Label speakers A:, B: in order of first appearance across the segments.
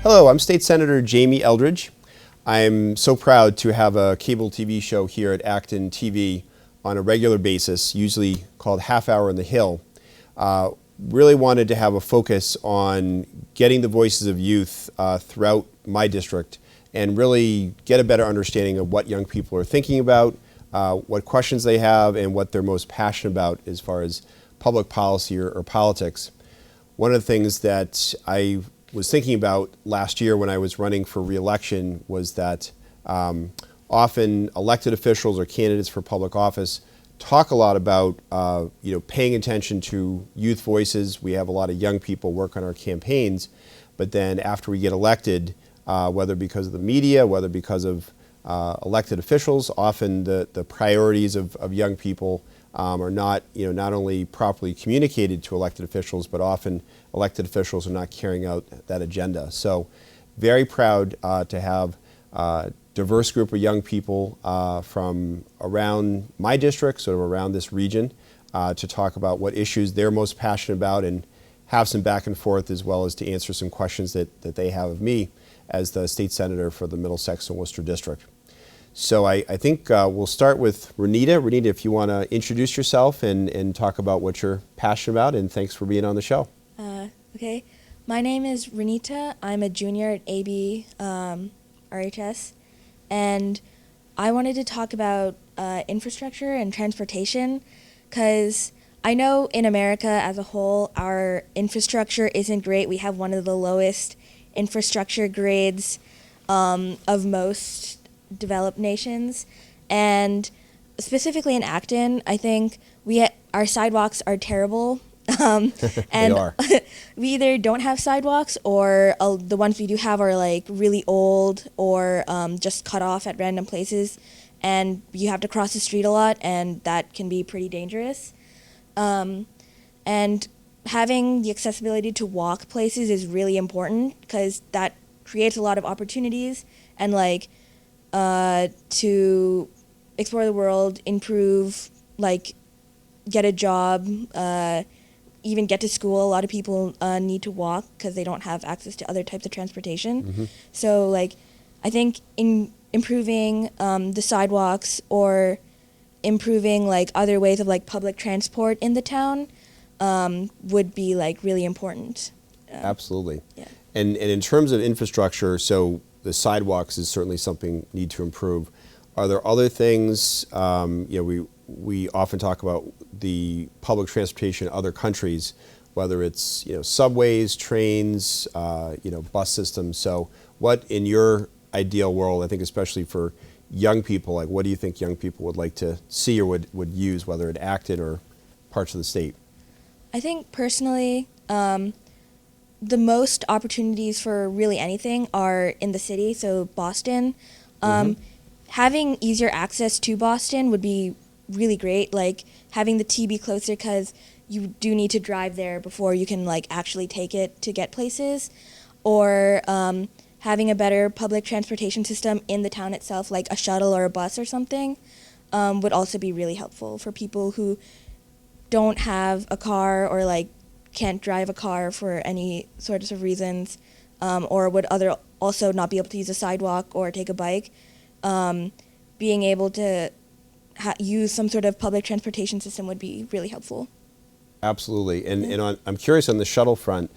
A: Hello, I'm State Senator Jamie Eldridge. I'm so proud to have a cable TV show here at ActonTV on a regular basis, usually called Half Hour on the Hill. Really wanted to have a focus on getting the voices of youth throughout my district and really get a better understanding of what young people are thinking about, what questions they have, and what they're most passionate about as far as public policy or politics. One of the things that I was thinking about last year when I was running for re-election was that often elected officials or candidates for public office talk a lot about paying attention to youth voices. We have a lot of young people work on our campaigns, but then after we get elected, whether because of the media, whether because of elected officials, often the priorities of young people are not only properly communicated to elected officials, but often elected officials are not carrying out that agenda. So very proud to have a diverse group of young people from around my district, sort of around this region, to talk about what issues they're most passionate about and have some back and forth, as well as to answer some questions that they have of me as the state senator for the Middlesex and Worcester district. So I think we'll start with Renita. Renita, if you want to introduce yourself and talk about what you're passionate about, and thanks for being on the show.
B: Okay, my name is Renita. I'm a junior at AB RHS, and I wanted to talk about infrastructure and transportation, because I know in America as a whole, our infrastructure isn't great. We have one of the lowest infrastructure grades of most developed nations, and specifically in Acton, I think our sidewalks are terrible. And
A: they are.
B: We either don't have sidewalks, or the ones we do have are like really old or just cut off at random places, and you have to cross the street a lot, and that can be pretty dangerous. And having the accessibility to walk places is really important, because that creates a lot of opportunities and to explore the world, improve, get a job, even get to school. A lot of people need to walk because they don't have access to other types of transportation. Mm-hmm. So I think in improving the sidewalks or improving other ways of public transport in the town would be really important. Absolutely.
A: Yeah. And in terms of infrastructure, so the sidewalks is certainly something need to improve. Are there other things, we often talk about the public transportation in other countries, whether it's subways, trains, bus systems. So what in your ideal world, I think especially for young people, what do you think young people would like to see or would use, whether at Acton or parts of the state?
B: I think personally, the most opportunities for really anything are in the city, so Boston. Having easier access to Boston would be really great, having the T be closer, because you do need to drive there before you can actually take it to get places, or having a better public transportation system in the town itself, like a shuttle or a bus or something, would also be really helpful for people who don't have a car or can't drive a car for any sorts of reasons, or would also not be able to use a sidewalk or take a bike. Being able to use some sort of public transportation system would be really helpful.
A: Absolutely. And I'm curious, on the shuttle front,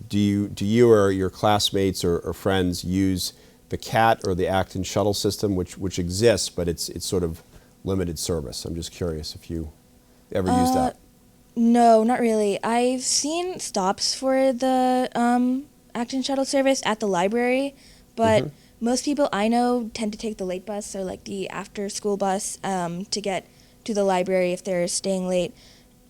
A: do you or your classmates or friends use the CAT or the Acton shuttle system, which exists, but it's sort of limited service? I'm just curious if you ever used that.
B: No, not really. I've seen stops for the Acton shuttle service at the library, but most people I know tend to take the late bus, or the after-school bus, to get to the library if they're staying late.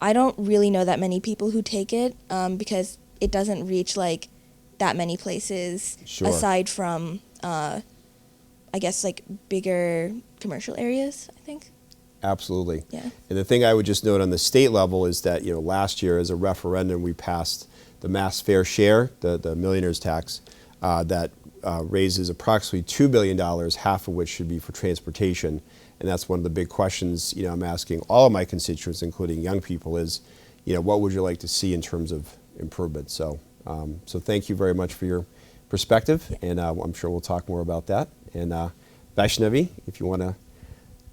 B: I don't really know that many people who take it, because it doesn't reach that many places. Sure. Aside from, I guess, bigger commercial areas, I think.
A: Absolutely.
B: Yeah.
A: And the thing I would just note on the state level is that last year as a referendum we passed the mass fair share, the millionaire's tax, that raises approximately $2 billion, half of which should be for transportation. And that's one of the big questions I'm asking all of my constituents, including young people, is what would you like to see in terms of improvement? So thank you very much for your perspective,
B: Yeah.
A: and I'm sure we'll talk more about that. And Vaishnavi, if you want to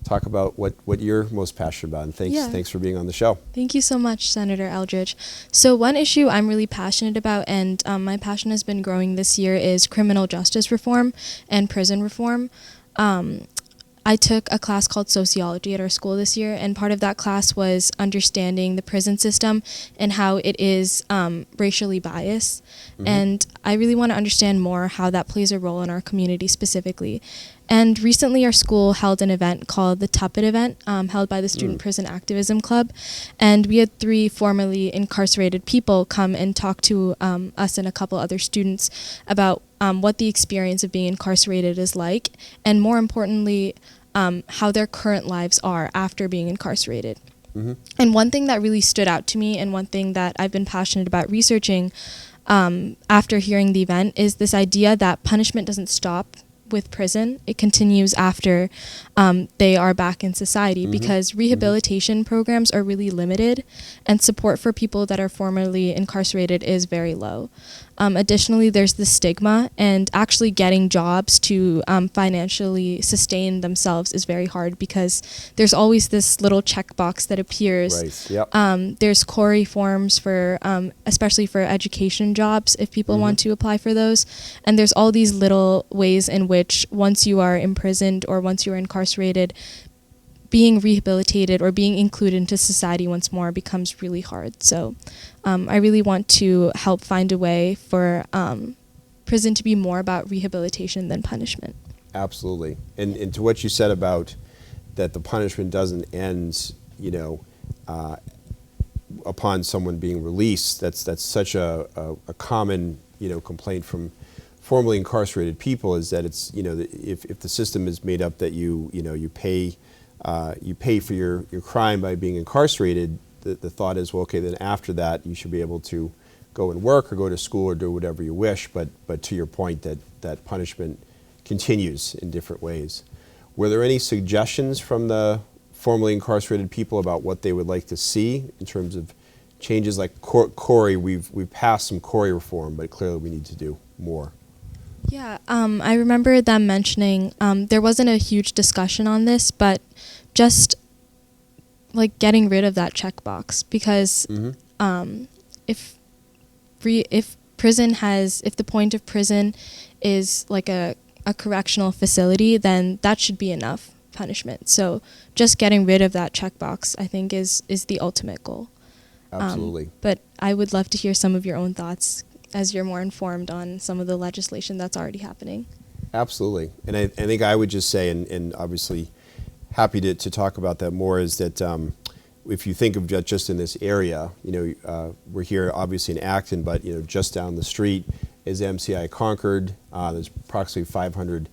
A: talk about what you're most passionate about, and thanks for being on the show.
C: Thank you so much, Senator Eldridge. So one issue I'm really passionate about, and my passion has been growing this year, is criminal justice reform and prison reform. I took a class called sociology at our school this year, and part of that class was understanding the prison system and how it is racially biased. And I really want to understand more how that plays a role in our community specifically. And recently our school held an event called the Tuppet event, held by the Student Prison Activism Club. And we had 3 formerly incarcerated people come and talk to us and a couple other students about what the experience of being incarcerated is like, and more importantly, how their current lives are after being incarcerated. And one thing that really stood out to me, and one thing that I've been passionate about researching after hearing the event, is this idea that punishment doesn't stop with prison. It continues after they are back in society, because rehabilitation programs are really limited, and support for people that are formerly incarcerated is very low. Additionally, there's the stigma, and actually getting jobs to financially sustain themselves is very hard, because there's always this little checkbox that appears.
A: Right. Yep.
C: There's Corey forms for, especially for education jobs, if people want to apply for those. And there's all these little ways in which, once you are imprisoned or once you are incarcerated, being rehabilitated or being included into society once more becomes really hard. So I really want to help find a way for prison to be more about rehabilitation than punishment.
A: Absolutely. And to what you said about that the punishment doesn't end, upon someone being released, that's such a common, complaint from formerly incarcerated people, is that it's, if the system is made up that you pay for your crime by being incarcerated, the thought is, well, okay, then after that you should be able to go and work or go to school or do whatever you wish, but to your point, that punishment continues in different ways. Were there any suggestions from the formerly incarcerated people about what they would like to see in terms of changes? Like Corey, we've passed some Corey reform, but clearly we need to do more.
C: Yeah, I remember them mentioning, there wasn't a huge discussion on this, but just like getting rid of that checkbox, because if the point of prison is like a correctional facility, then that should be enough punishment. So just getting rid of that checkbox, I think, is the ultimate goal.
A: Absolutely.
C: But I would love to hear some of your own thoughts, as you're more informed on some of the legislation that's already happening.
A: Absolutely. And I think I would just say, and obviously happy to talk about that more, is that if you think of just in this area, we're here obviously in Acton, but just down the street is MCI Concord. There's approximately 500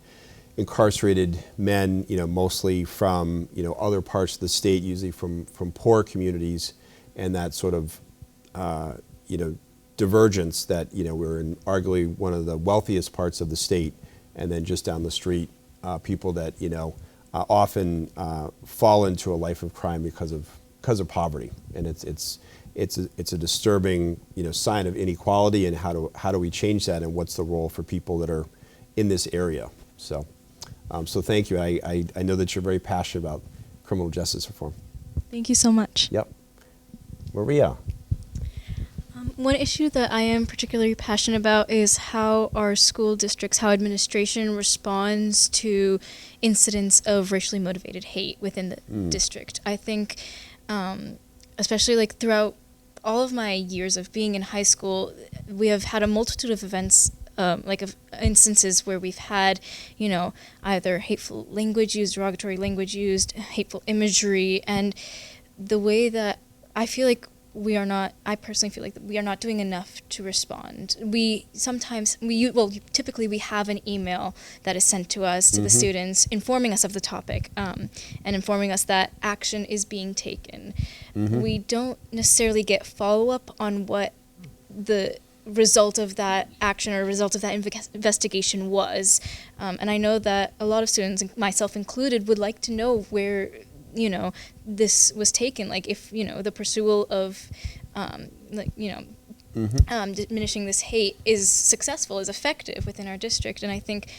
A: incarcerated men, mostly from other parts of the state, usually from poor communities, and that sort of divergence that we're in arguably one of the wealthiest parts of the state, and then just down the street, people that often fall into a life of crime because of poverty, and it's a disturbing sign of inequality, and how do we change that, and what's the role for people that are in this area? So thank you. I know that you're very passionate about criminal justice reform.
C: Thank you so much.
A: Yep. Maria.
D: One issue that I am particularly passionate about is how our school districts, how administration responds to incidents of racially motivated hate within the district. I think, especially like throughout all of my years of being in high school, we have had a multitude of events, of instances where we've had, either hateful language used, derogatory language used, hateful imagery, and the way that I feel like I personally feel like we are not doing enough to respond. Typically we have an email that is sent to us, to the students, informing us of the topic, and informing us that action is being taken. We don't necessarily get follow-up on what the result of that action or result of that investigation was. And I know that a lot of students, myself included, would like to know where this was taken, like if the pursuit of diminishing this hate is successful, is effective within our district. And I think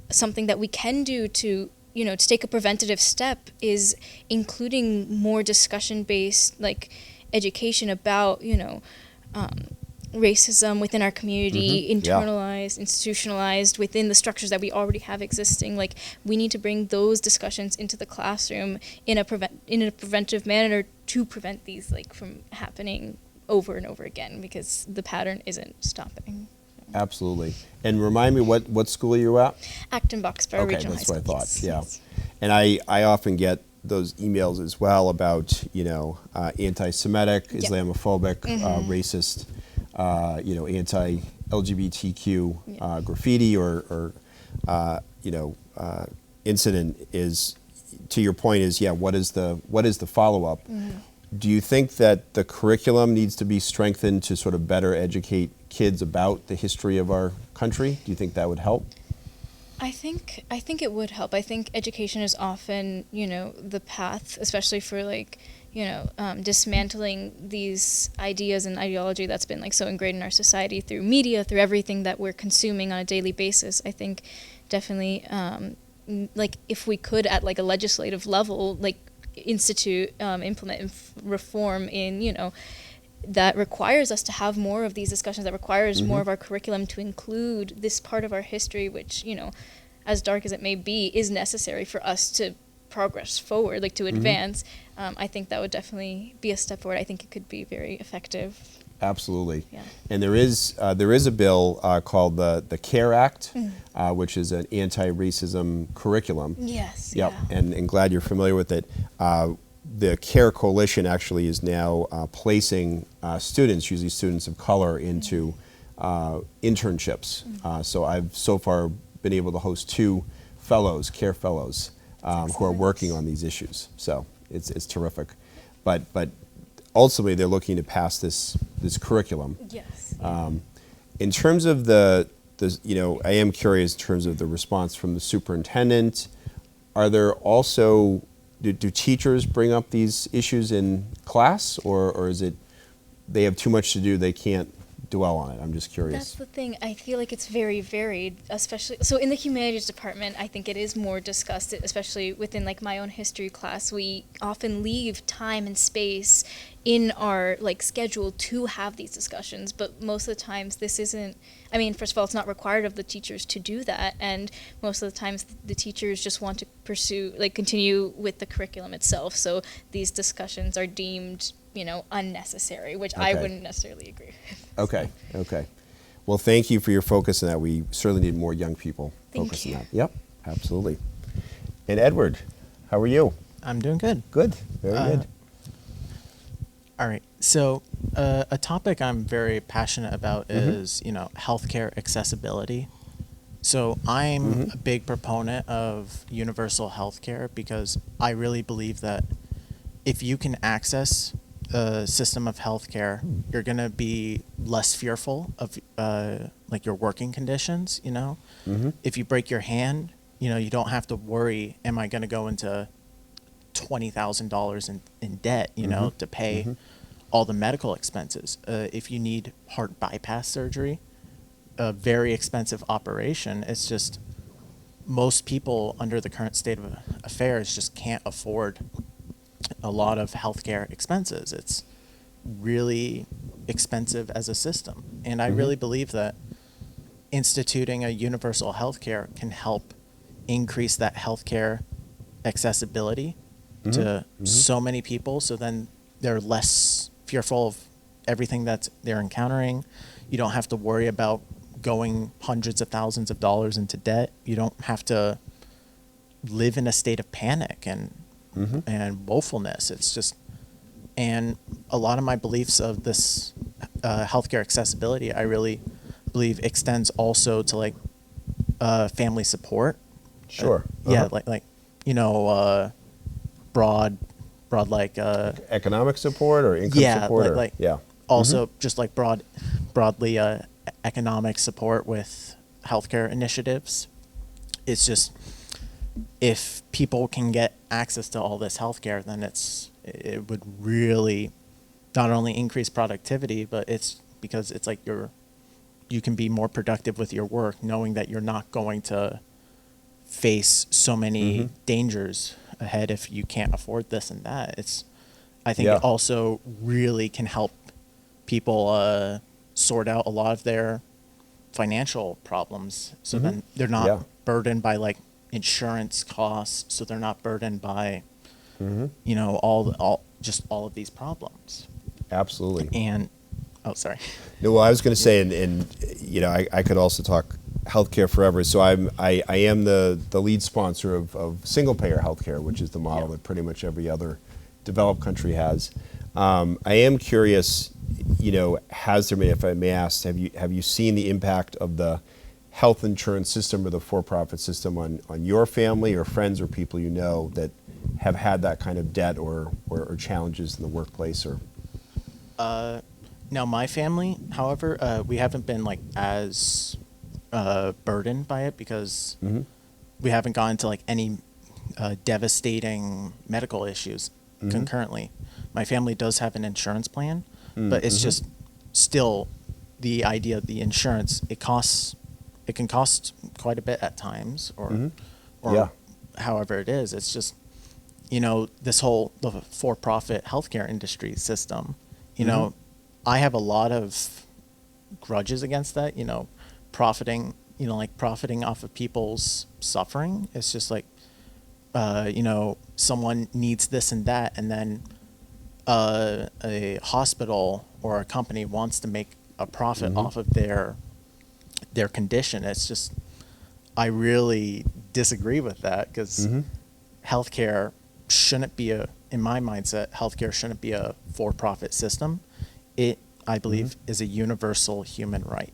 D: something that we can do to take a preventative step is including more discussion-based, like, education about, racism within our community, internalized, institutionalized within the structures that we already have existing. Like, we need to bring those discussions into the classroom in a preventive manner to prevent these, like, from happening over and over again, because the pattern isn't stopping.
A: Absolutely. And remind me, what school are you at?
D: Acton Boxborough
A: Okay,
D: Regional
A: that's
D: High
A: what I
D: School.
A: thought. Yeah.
D: Yes.
A: And I often get those emails as well about, anti-Semitic, Islamophobic, racist, anti-LGBTQ graffiti or incident. Is, to your point, is what is the follow-up? Do you think that the curriculum needs to be strengthened to sort of better educate kids about the history of our country? Do you think that would help?
D: I think it would help. I think education is often, the path, especially for, like, dismantling these ideas and ideology that's been, like, so ingrained in our society through media, through everything that we're consuming on a daily basis. I think definitely, like, if we could at, like, a legislative level, like, institute, implement reform in, that requires us to have more of these discussions, that requires more of our curriculum to include this part of our history, which, as dark as it may be, is necessary for us to progress forward, like, to advance. I think that would definitely be a step forward. I think it could be very effective.
A: Absolutely.
D: Yeah.
A: And there is a bill called the CARE Act, which is an anti-racism curriculum.
D: Yes.
A: Yep.
D: Yeah.
A: And glad you're familiar with it. The CARE Coalition actually is now placing students, usually students of color, into internships. So I've so far been able to host 2 fellows, CARE fellows, who are working on these issues. So it's terrific. But ultimately, they're looking to pass this curriculum.
D: Yes.
A: In terms of the I am curious in terms of the response from the superintendent. Are there also, do teachers bring up these issues in class, or is it they have too much to do, they can't dwell on it? I'm just curious.
D: That's the thing. I feel like it's very varied, especially so in the humanities department. I think it is more discussed, especially within, like, my own history class. We often leave time and space in our, like, schedule to have these discussions, but most of the times this isn't. I mean, first of all, it's not required of the teachers to do that, and most of the times the teachers just want to pursue, like, continue with the curriculum itself. So these discussions are deemed, unnecessary, which I wouldn't necessarily agree with.
A: Okay. Well, thank you for your focus on that. We certainly need more young people focused on
D: you.
A: that. Yep, absolutely. And Edward, how are you?
E: I'm doing good.
A: Good, very good.
E: All right. So a topic I'm very passionate about is, healthcare accessibility. So I'm a big proponent of universal healthcare because I really believe that if you can access a system of healthcare, you're going to be less fearful of like your working conditions, If you break your hand, you don't have to worry, am I going to go into $20,000 in debt, to pay all the medical expenses. If you need heart bypass surgery, a very expensive operation, it's just most people under the current state of affairs just can't afford a lot of healthcare expenses. It's really expensive as a system. And I really believe that instituting a universal healthcare can help increase that healthcare accessibility to so many people, so then they're less fearful of everything that they're encountering. You don't have to worry about going hundreds of thousands of dollars into debt. You don't have to live in a state of panic and woefulness. It's just, and a lot of my beliefs of this healthcare accessibility, I really believe extends also to like family support.
A: Sure.
E: Yeah, like broad like
A: economic support or income support?
E: Also just like broadly economic support with healthcare initiatives. It's just, if people can get access to all this healthcare, then it would really not only increase productivity, but it's because it's like you can be more productive with your work knowing that you're not going to face so many dangers ahead if you can't afford this and that. I think it also really can help people sort out a lot of their financial problems. So then they're not burdened by like insurance costs. So they're not burdened by, you know, all of these problems.
A: Absolutely.
E: And, oh, sorry.
A: No, well, I was going to say, and you know, I could also talk healthcare forever. So I am the lead sponsor of single payer healthcare, which is the model that pretty much every other developed country has. I am curious, you know, has there been, if I may ask, have you seen the impact of the health insurance system or the for-profit system on your family or friends or people you know that have had that kind of debt or challenges in the workplace? Or
E: now my family, however, we haven't been like as burdened by it because we haven't gone to like any devastating medical issues concurrently. My family does have an insurance plan, but it's just still the idea of the insurance. It can cost quite a bit at times, or however it is. It's just, you know, the for-profit healthcare industry system. You know, I have a lot of grudges against that. You know, profiting off of people's suffering. It's just like, you know, someone needs this and that, and then a hospital or a company wants to make a profit off of their condition. It's just, I really disagree with that because healthcare shouldn't be in my mindset, healthcare shouldn't be a for-profit system. It, I believe, is a universal human right.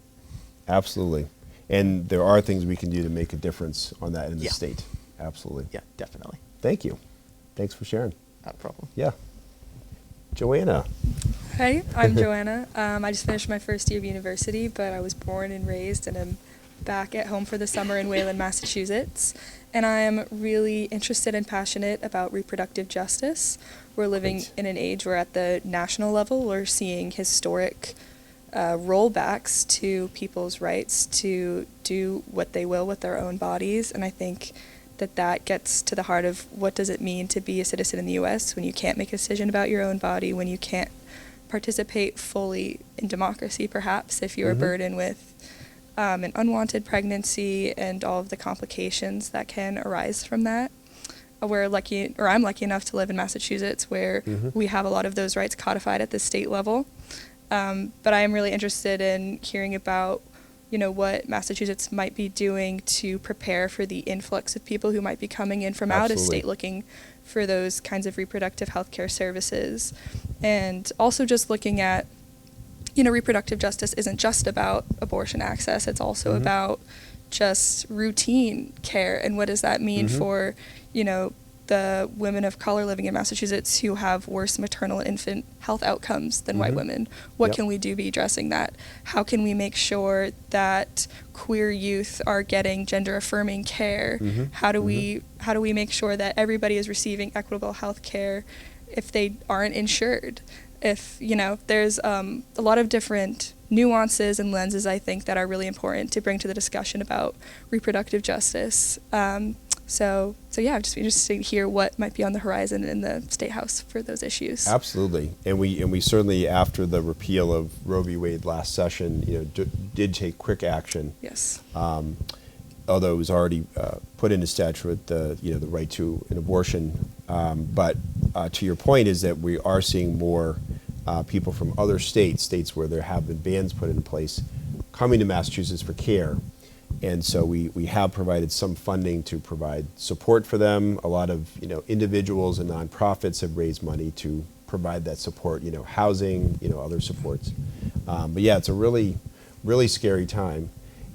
A: Absolutely. And there are things we can do to make a difference on that in the state. Absolutely.
E: Yeah, definitely.
A: Thank you. Thanks for sharing.
E: Not a problem.
A: Yeah. Joanna.
F: Hi, I'm Joanna. I just finished my first year of university, but I was born and raised and am back at home for the summer in Wayland, Massachusetts. And I am really interested and passionate about reproductive justice. We're living in an age where at the national level we're seeing historic rollbacks to people's rights to do what they will with their own bodies. And I think that gets to the heart of what does it mean to be a citizen in the U.S. when you can't make a decision about your own body, when you can't participate fully in democracy, perhaps, if you are burdened with an unwanted pregnancy and all of the complications that can arise from that. I'm lucky enough to live in Massachusetts where we have a lot of those rights codified at the state level. But I am really interested in hearing about, you know, what Massachusetts might be doing to prepare for the influx of people who might be coming in from out of state looking for those kinds of reproductive health care services. And also just looking at, you know, reproductive justice isn't just about abortion access, it's also about just routine care. And what does that mean for, you know, the women of color living in Massachusetts who have worse maternal and infant health outcomes than white women? What can we do to be addressing that? How can we make sure that queer youth are getting gender affirming care? How do we make sure that everybody is receiving equitable health care if they aren't insured? If, you know, there's a lot of different nuances and lenses, I think, that are really important to bring to the discussion about reproductive justice. So yeah, I'm just interested to hear what might be on the horizon in the State House for those issues.
A: Absolutely, and we certainly, after the repeal of Roe v. Wade last session, you know, did take quick action.
F: Yes.
A: Although it was already put into statute, the right to an abortion. But to your point is that we are seeing more people from other states where there have been bans put in place, coming to Massachusetts for care. And so we have provided some funding to provide support for them. A lot of, you know, individuals and nonprofits have raised money to provide that support, you know, housing, you know, other supports. But yeah, it's a really, really scary time.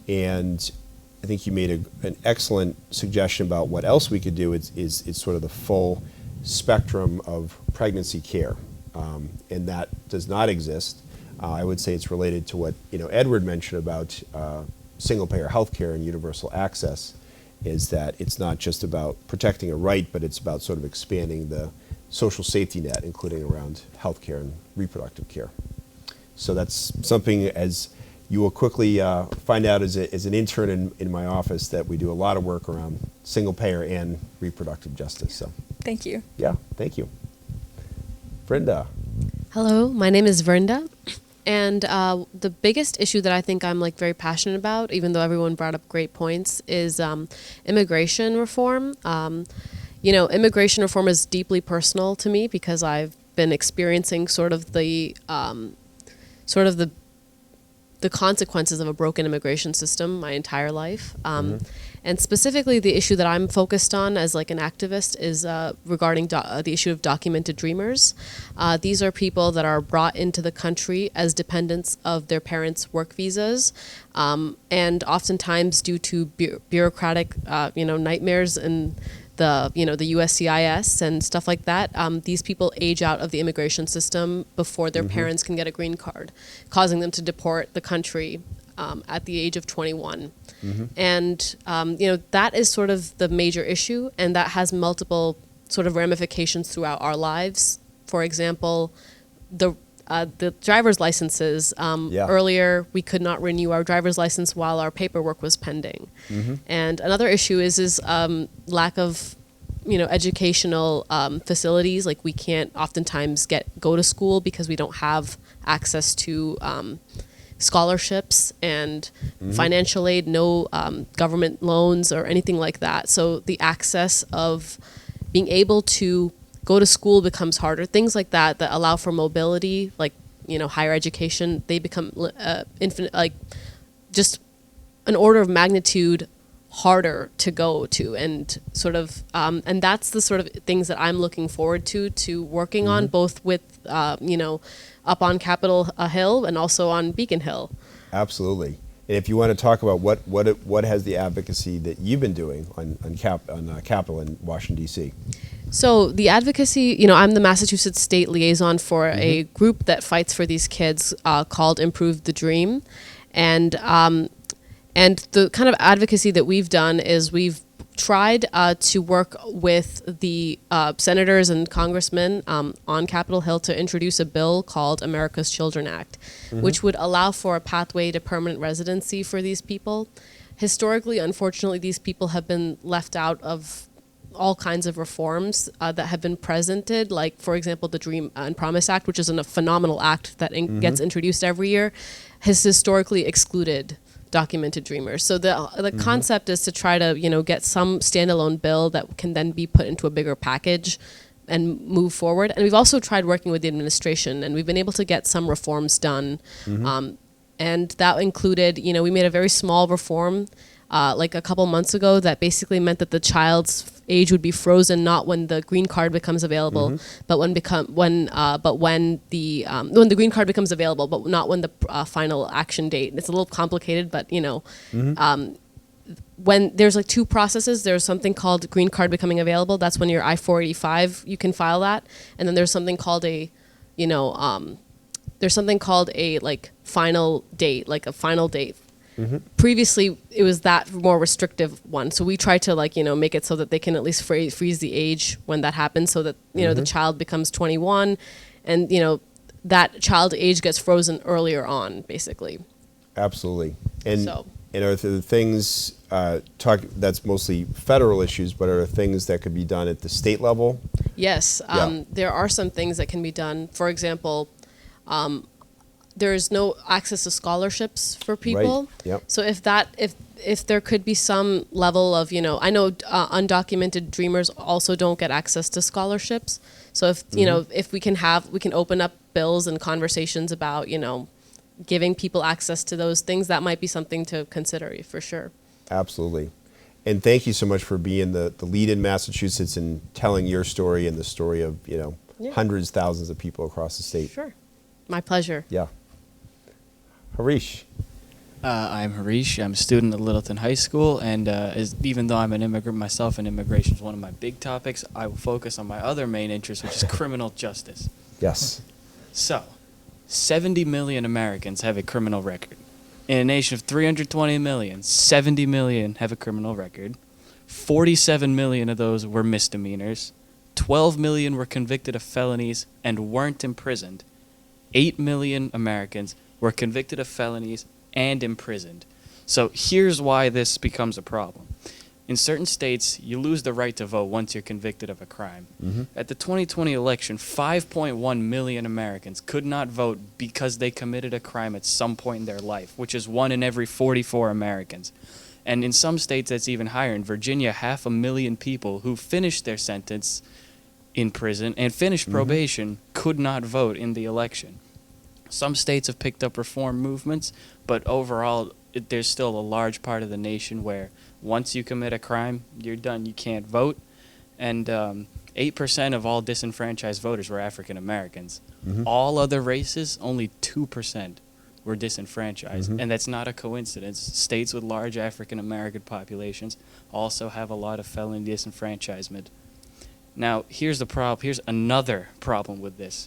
A: And I think you made an excellent suggestion about what else we could do. It's sort of the full spectrum of pregnancy care. And that does not exist. I would say it's related to what, you know, Edward mentioned about single-payer health care and universal access, is that it's not just about protecting a right, but it's about sort of expanding the social safety net, including around health care and reproductive care. So that's something, as you will quickly find out as an intern in my office, that we do a lot of work around single payer and reproductive justice. So
F: Thank you.
A: yeah, thank you. Vrinda.
G: Hello, my name is Vrinda, and the biggest issue that I think I'm like very passionate about, even though everyone brought up great points, is immigration reform. Immigration reform is deeply personal to me because I've been experiencing sort of the consequences of a broken immigration system my entire life. And specifically the issue that I'm focused on as like an activist is regarding the issue of documented dreamers. These are people that are brought into the country as dependents of their parents' work visas. And oftentimes due to bureaucratic, nightmares and the USCIS and stuff like that, these people age out of the immigration system before their parents can get a green card, causing them to deport the country at the age of 21. And, that is sort of the major issue, and that has multiple sort of ramifications throughout our lives. For example, the driver's licenses. Earlier, we could not renew our driver's license while our paperwork was pending. And another issue is lack of, educational facilities. Like we can't oftentimes go to school because we don't have access to scholarships and financial aid, no government loans or anything like that. So the access of being able to go to school becomes harder. Things like that allow for mobility, like, higher education, they become infinite, like just an order of magnitude harder to go to, and sort of, and that's the sort of things that I'm looking forward to working on, both with, up on Capitol Hill and also on Beacon Hill.
A: Absolutely. And if you want to talk about what has the advocacy that you've been doing on Capitol in Washington, D.C.
G: So the advocacy, I'm the Massachusetts State Liaison for a group that fights for these kids called Improve the Dream. And the kind of advocacy that we've done is we've tried to work with the senators and congressmen on Capitol Hill to introduce a bill called America's Children Act, which would allow for a pathway to permanent residency for these people. Historically, unfortunately, these people have been left out of all kinds of reforms that have been presented, like, for example, the Dream and Promise Act, which is a phenomenal act that gets introduced every year, has historically excluded documented dreamers. So the concept is to try to, get some standalone bill that can then be put into a bigger package and move forward. And we've also tried working with the administration, and we've been able to get some reforms done. And that included, we made a very small reform like a couple months ago that basically meant that the child's age would be frozen not when the green card becomes available, but when the green card becomes available, but not when the final action date. It's a little complicated, but when there's like two processes, there's something called green card becoming available. That's when you're I-485, you can file that, and then there's something called like final date, like a final date. Previously, it was that more restrictive one. So we try to make it so that they can at least freeze the age when that happens, so that the child becomes 21, and that child age gets frozen earlier on, basically.
A: Absolutely. And are there things that's mostly federal issues, but are there things that could be done at the state level?
G: Yes, there are some things that can be done. For example, there's no access to scholarships for people.
A: Right. Yep.
G: So if there could be some level of, I know undocumented dreamers also don't get access to scholarships. So if, if we can open up bills and conversations about, giving people access to those things, that might be something to consider for sure.
A: Absolutely. And thank you so much for being the lead in Massachusetts and telling your story and the story of, hundreds, thousands of people across the state.
G: Sure. My pleasure.
A: Yeah. Harish.
H: I'm Harish. I'm a student at Littleton High School, and even though I'm an immigrant myself and immigration is one of my big topics, I will focus on my other main interest, which is criminal justice.
A: Yes.
H: So, 70 million Americans have a criminal record. In a nation of 320 million, 70 million have a criminal record. 47 million of those were misdemeanors. 12 million were convicted of felonies and weren't imprisoned. 8 million Americans were convicted of felonies and imprisoned. So here's why this becomes a problem. In certain states, you lose the right to vote once you're convicted of a crime. At the 2020 election, 5.1 million Americans could not vote because they committed a crime at some point in their life, which is 1 in every 44 Americans. And in some states, that's even higher. In Virginia, 500,000 people who finished their sentence in prison and finished probation could not vote in the election. Some states have picked up reform movements, but overall, there's still a large part of the nation where once you commit a crime, you're done. You can't vote. And 8% of all disenfranchised voters were African Americans. All other races, only 2% were disenfranchised. And that's not a coincidence. States with large African American populations also have a lot of felony disenfranchisement. Now, here's the problem. Here's another problem with this.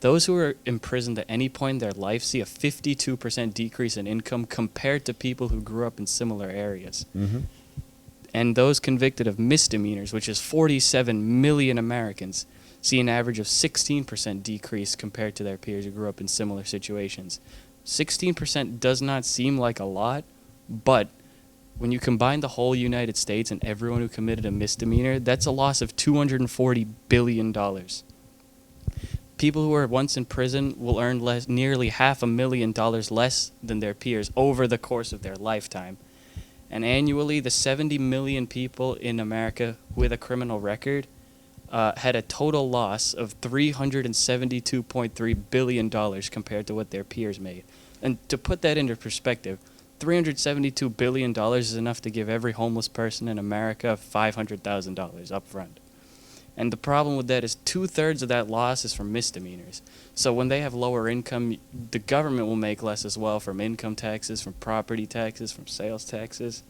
H: Those who are imprisoned at any point in their life see a 52% decrease in income compared to people who grew up in similar areas. And those convicted of misdemeanors, which is 47 million Americans, see an average of 16% decrease compared to their peers who grew up in similar situations. 16% does not seem like a lot, but when you combine the whole United States and everyone who committed a misdemeanor, that's a loss of $240 billion. People who were once in prison will earn nearly $500,000 less than their peers over the course of their lifetime. And annually, the 70 million people in America with a criminal record had a total loss of $372.3 billion compared to what their peers made. And to put that into perspective, $372 billion is enough to give every homeless person in America $500,000 up front. And the problem with that is 2/3 of that loss is from misdemeanors. So when they have lower income, the government will make less as well from income taxes, from property taxes, from sales taxes.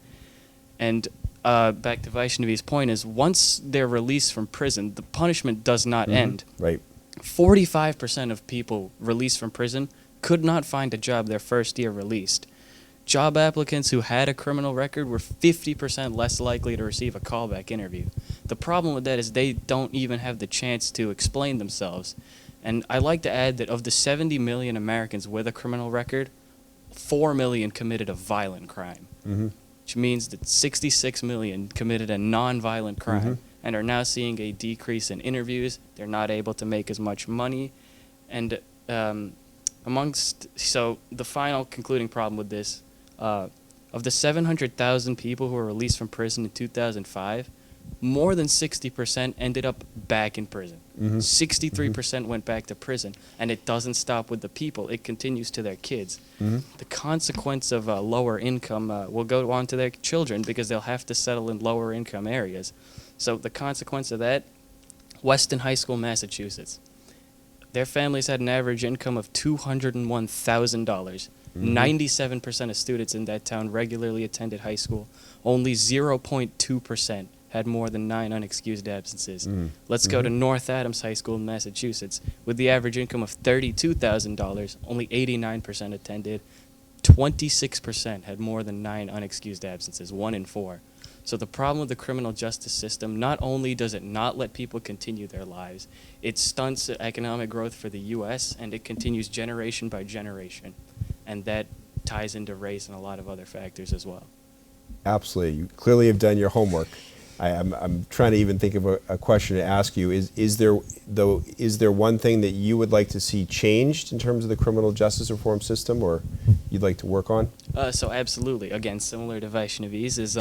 H: And back to Vaishnavi's point is once they're released from prison, the punishment does not end.
A: Right.
H: 45% of people released from prison could not find a job their first year released. Job applicants who had a criminal record were 50% less likely to receive a callback interview. The problem with that is they don't even have the chance to explain themselves. And I like to add that of the 70 million Americans with a criminal record, 4 million committed a violent crime, which means that 66 million committed a non-violent crime and are now seeing a decrease in interviews. They're not able to make as much money. And so the final concluding problem with this, of the 700,000 people who were released from prison in 2005, more than 60% ended up back in prison. 63% went back to prison, and it doesn't stop with the people. It continues to their kids. The consequence of lower income will go on to their children because they'll have to settle in lower income areas. So the consequence of that, Weston High School, Massachusetts. Their families had an average income of $201,000. 97% of students in that town regularly attended high school. Only 0.2% had more than 9 unexcused absences. Let's go to North Adams High School in Massachusetts. With the average income of $32,000, only 89% attended. 26% had more than 9 unexcused absences, 1 in 4. So the problem with the criminal justice system, not only does it not let people continue their lives, it stunts economic growth for the U.S., and it continues generation by generation. And that ties into race and a lot of other factors as well.
A: Absolutely. You clearly have done your homework. I'm trying to even think of a question to ask you. Is there one thing that you would like to see changed in terms of the criminal justice reform system, or you'd like to work on?
H: So absolutely. Again, similar to Vaishnavi's, is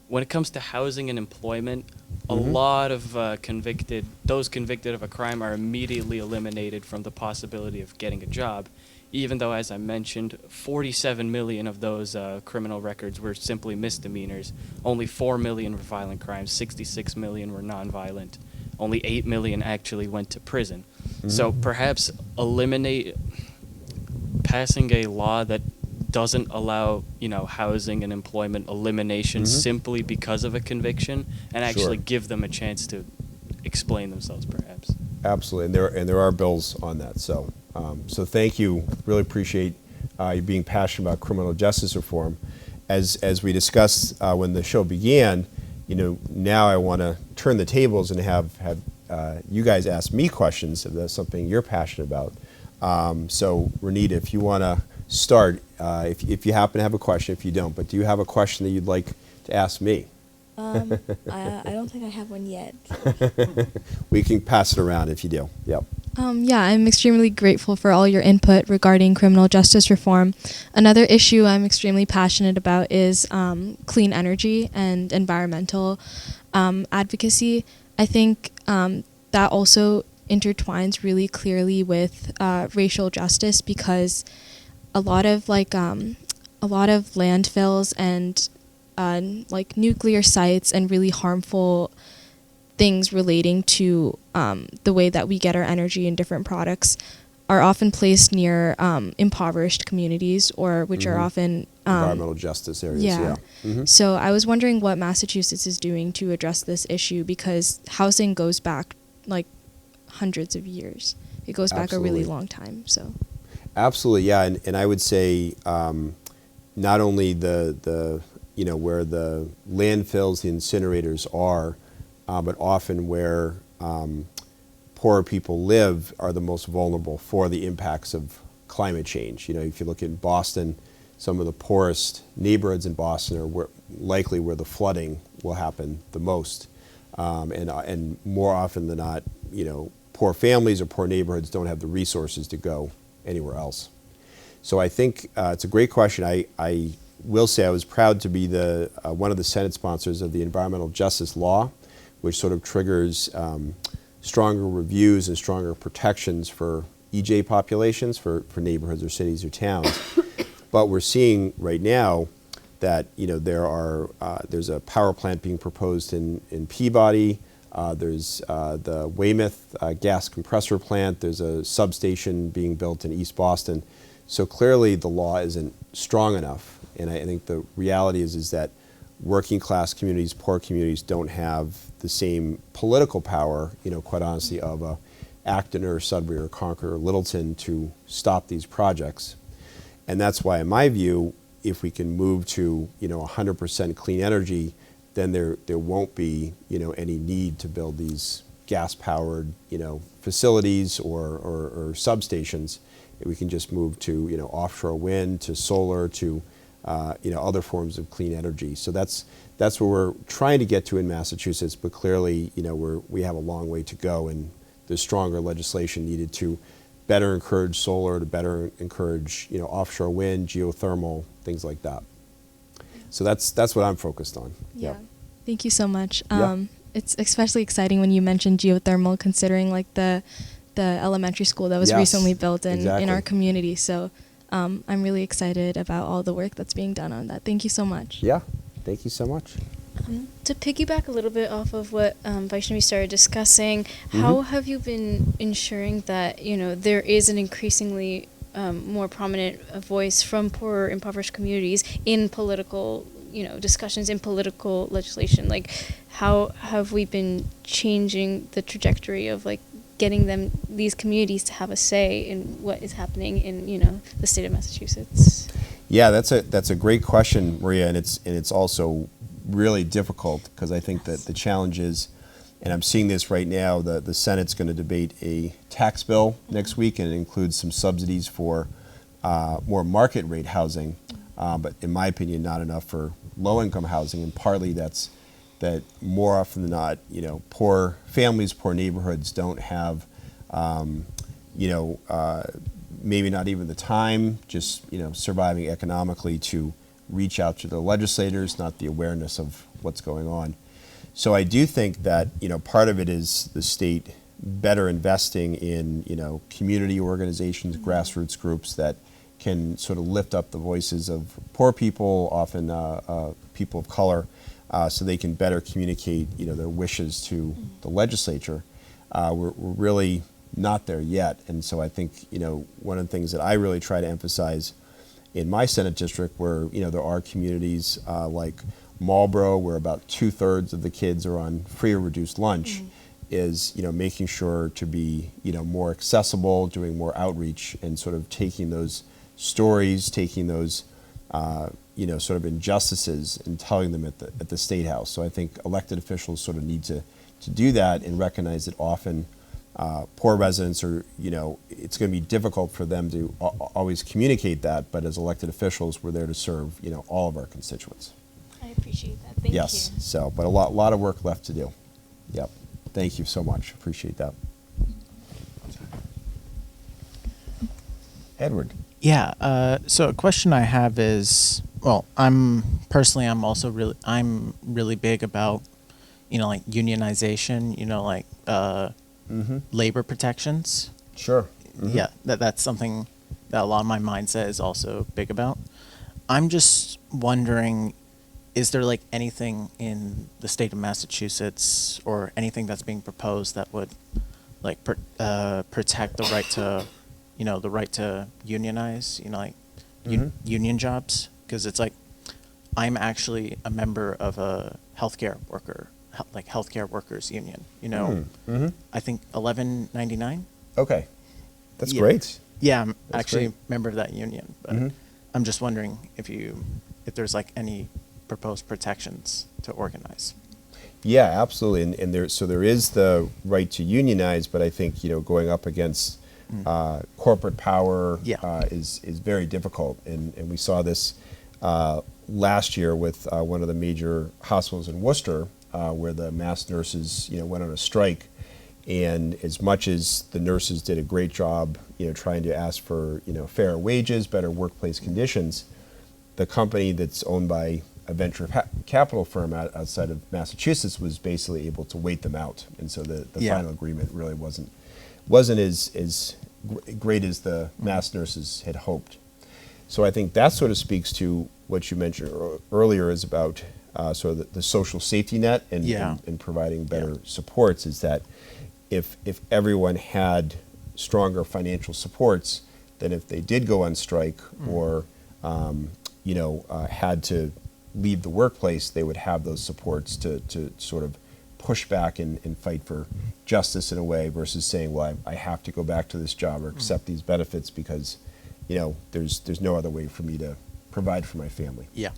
H: when it comes to housing and employment, a lot of those convicted of a crime are immediately eliminated from the possibility of getting a job, even though, as I mentioned, 47 million of those criminal records were simply misdemeanors. Only 4 million were violent crimes, 66 million were nonviolent. Only 8 million actually went to prison. So perhaps passing a law that doesn't allow, housing and employment elimination simply because of a conviction, and actually give them a chance to explain themselves, perhaps.
A: Absolutely, and there are bills on that. So thank you. Really appreciate you being passionate about criminal justice reform. As we discussed when the show began, now I want to turn the tables and have you guys ask me questions if that's something you're passionate about. So Renita, if you want to start, if you happen to have a question, if you don't, but do you have a question that you'd like to ask me?
B: I don't think I have one yet.
A: We can pass it around if you do. Yep.
C: Yeah, I'm extremely grateful for all your input regarding criminal justice reform. Another issue I'm extremely passionate about is clean energy and environmental advocacy. I think that also intertwines really clearly with racial justice, because a lot of landfills and like nuclear sites and really harmful things relating to the way that we get our energy and different products are often placed near impoverished communities, or which are often
A: Environmental justice areas. Yeah.
C: So I was wondering what Massachusetts is doing to address this issue, because housing goes back like hundreds of years. It goes back a really long time. So
A: Absolutely, yeah, and I would say not only the where the landfills, the incinerators are, but often where poorer people live are the most vulnerable for the impacts of climate change. If you look at Boston, some of the poorest neighborhoods in Boston are likely where the flooding will happen the most, and more often than not, poor families or poor neighborhoods don't have the resources to go anywhere else. So I think it's a great question. I will say I was proud to be one of the Senate sponsors of the environmental justice law, which sort of triggers stronger reviews and stronger protections for EJ populations, for neighborhoods or cities or towns. But we're seeing right now that there's a power plant being proposed in Peabody. There's the Weymouth gas compressor plant. There's a substation being built in East Boston. So clearly the law isn't strong enough. And I think the reality is that working class communities, poor communities don't have the same political power, quite honestly, of Acton or Sudbury or Concord or Littleton to stop these projects. And that's why, in my view, if we can move to 100% clean energy, then there won't be any need to build these gas-powered facilities or substations. We can just move to offshore wind, to solar, to other forms of clean energy. So that's what we're trying to get to in Massachusetts. But clearly, we have a long way to go, and there's stronger legislation needed to better encourage solar, to better encourage offshore wind, geothermal, things like that. So that's what I'm focused on.
C: yeah,
A: Yep.
C: Thank you so much.
A: Yeah.
C: It's especially exciting when you mentioned geothermal, considering like the elementary school that was
A: Yes,
C: recently built in
A: exactly.
C: our community. So I'm really excited about all the work that's being done on that. Thank you so much.
A: Yeah, thank you so much.
D: To piggyback a little bit off of what Vaishnavi started discussing, how have you been ensuring that there is an increasingly more prominent voice from poorer, impoverished communities in political discussions, in political legislation? Like, how have we been changing the trajectory of getting these communities to have a say in what is happening in the state of Massachusetts?
A: Yeah, that's a great question, Maria, and it's also really difficult, because I think that the challenge is, and I'm seeing this right now, the Senate's going to debate a tax bill next week, and it includes some subsidies for more market rate housing, but in my opinion, not enough for low-income housing, and partly that more often than not, poor families, poor neighborhoods don't have, maybe not even the time, just surviving economically, to reach out to the legislators, not the awareness of what's going on. So I do think that part of it is the state better investing in community organizations, grassroots groups that can sort of lift up the voices of poor people, often people of color, so they can better communicate their wishes to the legislature. We're really not there yet, and so I think one of the things that I really try to emphasize in my Senate district, where there are communities like Marlborough, where about 2/3 of the kids are on free or reduced lunch, is making sure to be more accessible, doing more outreach, and sort of taking those stories, taking those sort of injustices, and telling them at the State House. So I think elected officials sort of need to do that, and recognize that often poor residents are, it's going to be difficult for them to always communicate that, but as elected officials, we're there to serve, all of our constituents.
D: I appreciate that. Thank
A: Yes,
D: you.
A: so, but a lot of work left to do. Yep, thank you so much, appreciate that. Edward.
E: Yeah. So a question I have is, well, I'm also really big about, like unionization, labor protections.
A: Sure. Mm-hmm.
E: Yeah, that's something that a lot of my mindset is also big about. I'm just wondering, is there like anything in the state of Massachusetts or anything that's being proposed that would like protect the right to, the right to unionize, union jobs? Because it's like, I'm actually a member of a healthcare workers union,
A: Mm-hmm.
E: I think 1199.
A: Okay, that's
E: Yeah.
A: great.
E: Yeah, I'm
A: That's
E: actually
A: great.
E: a member of that union, but
A: Mhm.
E: I'm just wondering if there's like any proposed protections to organize.
A: Yeah, absolutely, and there is the right to unionize, but I think going up against corporate power
E: Yeah.
A: is very difficult, and we saw this last year with one of the major hospitals in Worcester, where the mass nurses went on a strike, and as much as the nurses did a great job trying to ask for fairer wages, better workplace conditions, the company that's owned by a venture capital firm outside of Massachusetts was basically able to wait them out, and so the
E: Yeah.
A: final agreement really wasn't as great as the mass nurses had hoped. So I think that sort of speaks to what you mentioned earlier, is about sort of the social safety net and providing better supports. Is that if everyone had stronger financial supports, then if they did go on strike or had to leave the workplace, they would have those supports to sort of push back and fight for justice in a way, versus saying, well, I have to go back to this job or accept these benefits because there's no other way for me to provide for my family.
E: Yeah.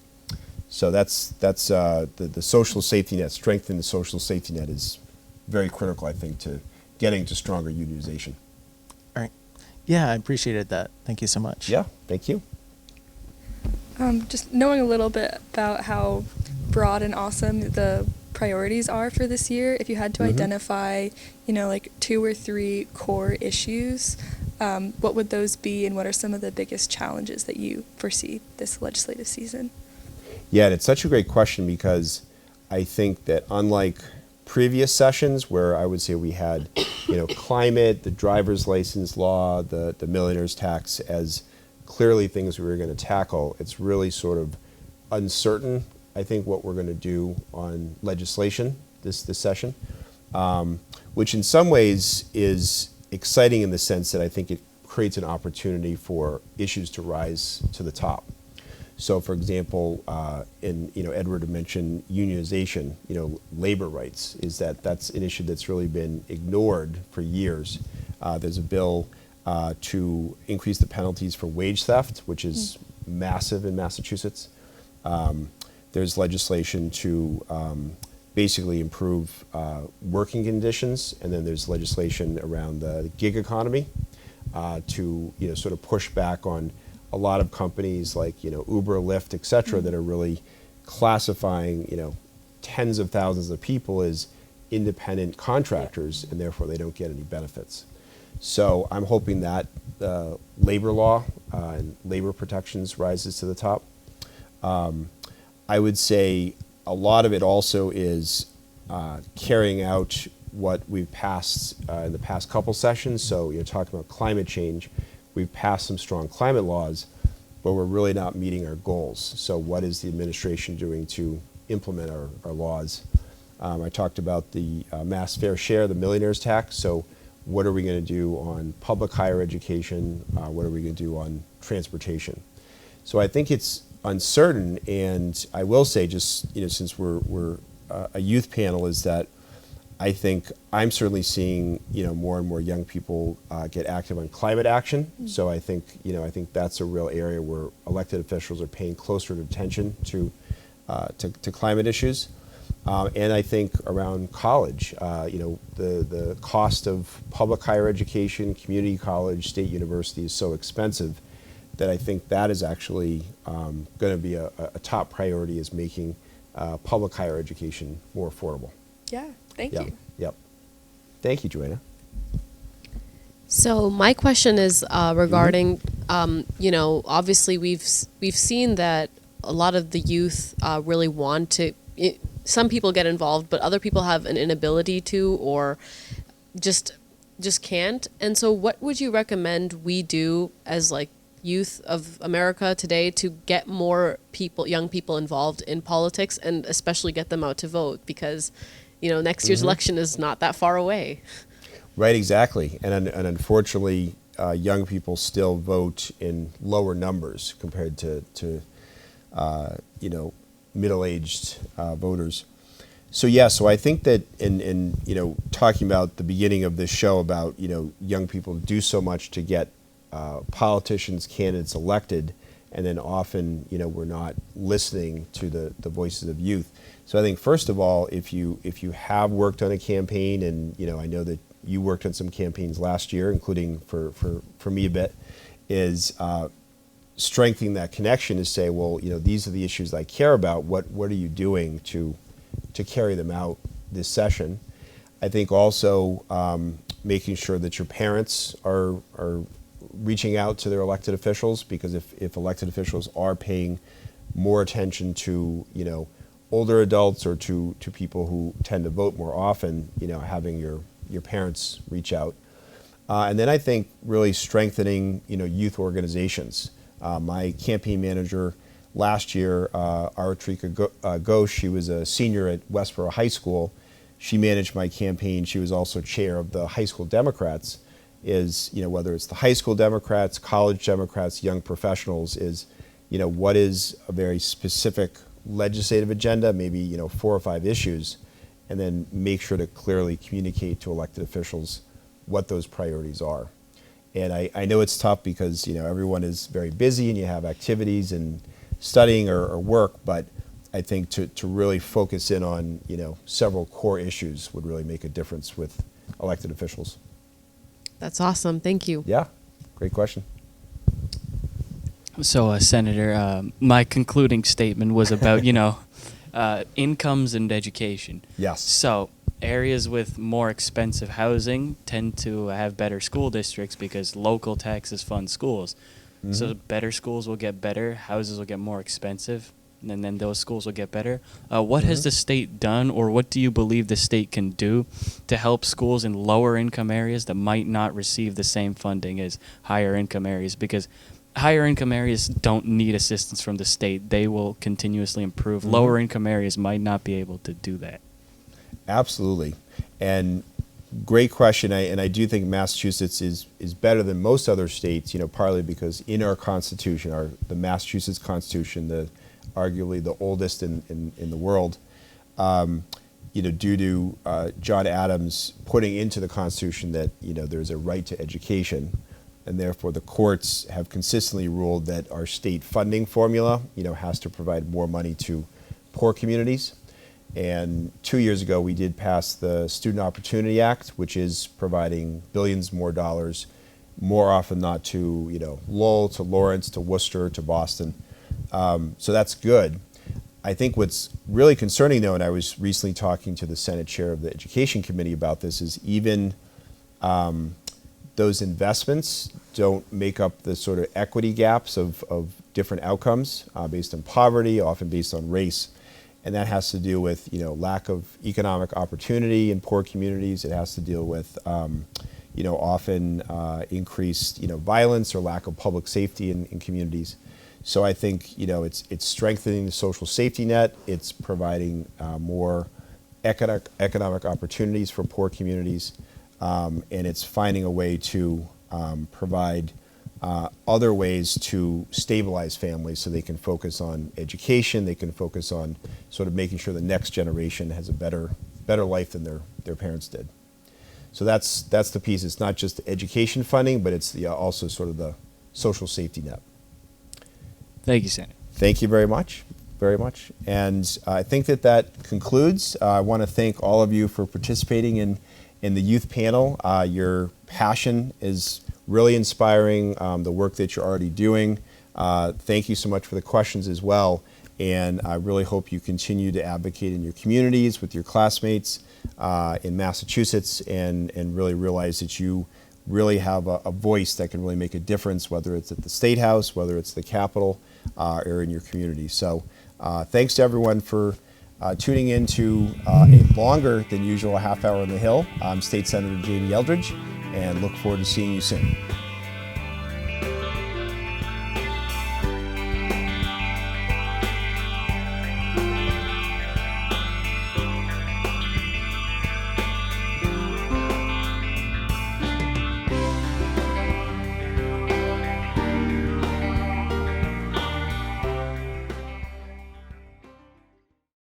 A: So that's the social safety net. Strengthening the social safety net is very critical, I think, to getting to stronger unionization.
E: All right. Yeah, I appreciated that. Thank you so much.
A: Yeah, thank you.
F: Just knowing a little bit about how broad and awesome the priorities are for this year, if you had to identify, like 2 or 3 core issues, what would those be, and what are some of the biggest challenges that you foresee this legislative season?
A: Yeah, and it's such a great question, because I think that unlike previous sessions where I would say we had, climate, the driver's license law, the millionaire's tax as clearly things we were going to tackle, it's really sort of uncertain, I think, what we're going to do on legislation this session, which in some ways is exciting in the sense that I think it creates an opportunity for issues to rise to the top. So, for example, Edward had mentioned unionization, labor rights, that's an issue that's really been ignored for years. There's a bill to increase the penalties for wage theft, which is massive in Massachusetts. There's legislation to basically improve working conditions, and then there's legislation around the gig economy to sort of push back on a lot of companies like Uber, Lyft, et cetera, that are really classifying tens of thousands of people as independent contractors, and therefore they don't get any benefits. So I'm hoping that labor law and labor protections rises to the top. I would say a lot of it also is carrying out what we've passed in the past couple sessions. So you're talking about climate change. We've passed some strong climate laws, but we're really not meeting our goals. So what is the administration doing to implement our laws? I talked about the mass fair share, the millionaire's tax. So what are we going to do on public higher education? What are we going to do on transportation? So I think it's uncertain, and I will say, just since we're a youth panel, is that I think I'm certainly seeing more and more young people get active on climate action. So I think that's a real area where elected officials are paying closer attention to climate issues. And I think around college, the cost of public higher education, community college, state university is so expensive that I think that is actually going to be a top priority, is making public higher education more affordable.
F: Yeah, thank
A: Yeah.
F: you.
A: Yep. Thank you, Joanna.
G: So my question is regarding, obviously we've seen that a lot of the youth really want to. Some people get involved, but other people have an inability to, or just can't. And so, what would you recommend we do as like youth of America today to get more young people involved in politics, and especially get them out to vote? Because, next year's election is not that far away.
A: Right, exactly. And unfortunately, young people still vote in lower numbers compared to middle-aged voters. So I think that in talking about the beginning of this show about young people do so much to get politicians, candidates elected, and then often we're not listening to the voices of youth. So I think first of all, if you have worked on a campaign, and I know that you worked on some campaigns last year, including for me a bit, is strengthening that connection to say, well, these are the issues I care about. What are you doing to carry them out this session? I think also making sure that your parents are reaching out to their elected officials, because if elected officials are paying more attention to older adults or to people who tend to vote more often, having your parents reach out. And then I think really strengthening youth organizations. My campaign manager last year, Aratrika Ghosh, she was a senior at Westboro High School. She managed my campaign. She was also chair of the High School Democrats. Is whether it's the high school Democrats, college Democrats, young professionals, is what is a very specific legislative agenda, maybe 4 or 5 issues, and then make sure to clearly communicate to elected officials what those priorities are. And I know it's tough because everyone is very busy and you have activities and studying or work, but I think to really focus in on several core issues would really make a difference with elected officials.
G: That's awesome. Thank you.
A: Yeah, great question.
H: So, Senator, my concluding statement was about, incomes and education.
A: Yes.
H: So, areas with more expensive housing tend to have better school districts because local taxes fund schools. Mm-hmm. So, better schools will get better, houses will get more expensive, and then those schools will get better. What has the state done, or what do you believe the state can do to help schools in lower income areas that might not receive the same funding as higher income areas? Because higher income areas don't need assistance from the state. They will continuously improve. Mm-hmm. Lower income areas might not be able to do that.
A: Absolutely. And great question. And I do think Massachusetts is better than most other states, partly because in our Constitution, the Massachusetts Constitution, arguably the oldest in the world, due to John Adams putting into the Constitution that there's a right to education, and therefore the courts have consistently ruled that our state funding formula has to provide more money to poor communities. And 2 years ago we did pass the Student Opportunity Act, which is providing billions more dollars, more often not to Lowell, to Lawrence, to Worcester, to Boston. So that's good. I think what's really concerning, though, and I was recently talking to the Senate chair of the Education Committee about this, is even those investments don't make up the sort of equity gaps of different outcomes based on poverty, often based on race. And that has to do with lack of economic opportunity in poor communities. It has to deal with often increased violence or lack of public safety in communities. So I think it's strengthening the social safety net. It's providing more economic opportunities for poor communities, and it's finding a way to provide other ways to stabilize families so they can focus on education. They can focus on sort of making sure the next generation has a better life than their parents did. So that's the piece. It's not just education funding, but it's also sort of the social safety net.
H: Thank you, Senator.
A: Thank you very much. very much. And I think that concludes. I want to thank all of you for participating in the youth panel. Your passion is really inspiring, the work that you're already doing. Thank you so much for the questions as well. And I really hope you continue to advocate in your communities with your classmates in Massachusetts and really realize that you really have a voice that can really make a difference, whether it's at the State House, whether it's the Capitol, or in your community. So thanks to everyone for tuning in to a longer than usual half hour on the Hill. I'm State Senator Jamie Eldridge, and look forward to seeing you soon.